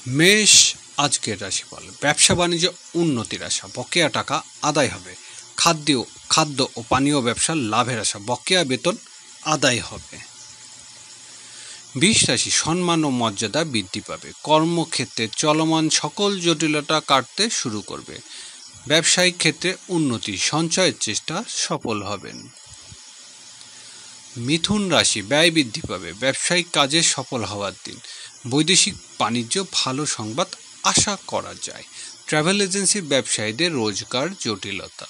মেষ আজকের রাশিফল। ব্যবসা বাণিজ্য উন্নতির আশা, বকেয়া টাকা আদায় হবে। খাদ্য ও পানীয় ব্যবসার লাভের আশা, বকেয়া বেতন আদায় হবে। বৃষ রাশি, সম্মান ও মর্যাদা বৃদ্ধি পাবে। কর্মক্ষেত্রে চলমান সকল জটিলতা কাটতে শুরু করবে। ব্যবসায়িক ক্ষেত্রে উন্নতি, সঞ্চয়ের চেষ্টা সফল হবেন। মিথুন রাশি, ব্যয় বৃদ্ধি পাবে। ব্যবসায়িক কাজে সফল হওয়ার দিন। বৈদেশিক বাণিজ্য ভালো সংবাদ আশা করা যায়। ট্রাভেল এজেন্সির ব্যবসায়ীদের রোজগার জটিলতা।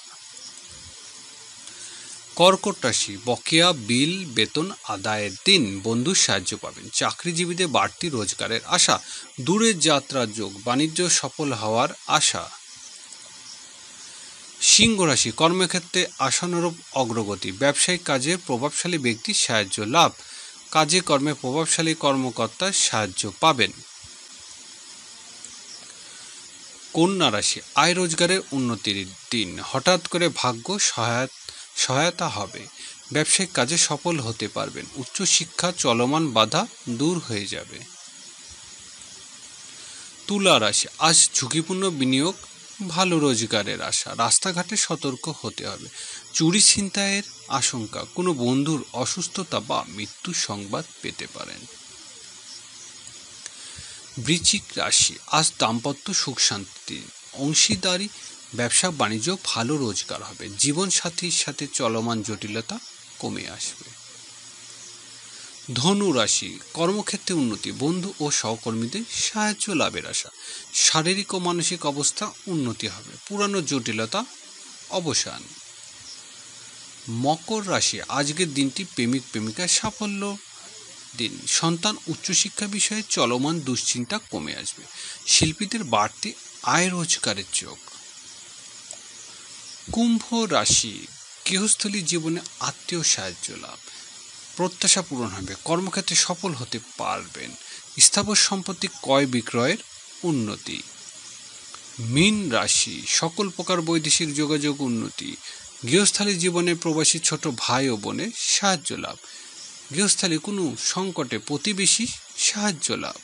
কর্কট রাশি, বকেয়া বিল বেতন আদায়ের দিন। বন্ধুর সাহায্য পাবেন। চাকরিজীবীদের বাড়তি রোজগারের আশা। দূরের যাত্রার যোগ, বাণিজ্য সফল হওয়ার আশা। সিংহ রাশি, কর্মক্ষেত্রে আশানুরূপ অগ্রগতি। ব্যবসায়িক কাজে প্রভাবশালী ব্যক্তির সাহায্য লাভ। কাজে কর্মে প্রভাবশালী কর্মকর্তার সাহায্য পাবেন। কন্যা রাশি, আয় রোজগারের উন্নতির দিন। হঠাৎ করে ভাগ্য সহায়তা হবে। ব্যবসায়িক কাজে সফল হতে পারবেন। উচ্চশিক্ষা চলমান বাধা দূর হয়ে যাবে। তুলা রাশি, আজ ঝুঁকিপূর্ণ বিনিয়োগ, ভালো রোজগারের আশা। রাস্তাঘাটে সতর্ক হতে হবে। চুরি ছিনতাইয়ের আশঙ্কা। কোনো বন্ধুর অসুস্থতা বা মৃত্যুর সংবাদ পেতে পারেন। বৃশ্চিক রাশি, আজ দাম্পত্য সুখ শান্তি। অংশীদারি ব্যবসা বাণিজ্য ভালো রোজগার হবে। জীবন সাথীর সাথে চলমান জটিলতা কমে আসবে। ধনু রাশি, কর্মক্ষেত্রে উন্নতি। বন্ধু ও সহকর্মীদের সাহায্য লাভের আশা। শারীরিক ও মানসিক অবস্থা উন্নতি হবে। পুরানো জটিলতা অবসান। মকর রাশি, আজকের দিনটি প্রেমিক প্রেমিকার সাফল্য দিন। সন্তান উচ্চশিক্ষা বিষয়ে চলমান দুশ্চিন্তা কমে আসবে। শিল্পীদের বাড়তি আয় রোজগারের যোগ। কুম্ভ রাশি, গৃহস্থলী জীবনে আত্মীয় সাহায্য লাভ। প্রত্যাশা পূরণ হবে। কর্মক্ষেত্রে সফল হতে পারবেন। স্থাবর সম্পত্তি ক্রয় বিক্রয়ের উন্নতি। মীন রাশি, সকল প্রকার বৈদেশিক যোগাযোগ উন্নতি। গৃহস্থালী জীবনে প্রবাসী ছোট ভাই ও বোনের সাহায্য লাভ। গৃহস্থালী কোনো সংকটে প্রতিবেশী সাহায্য লাভ।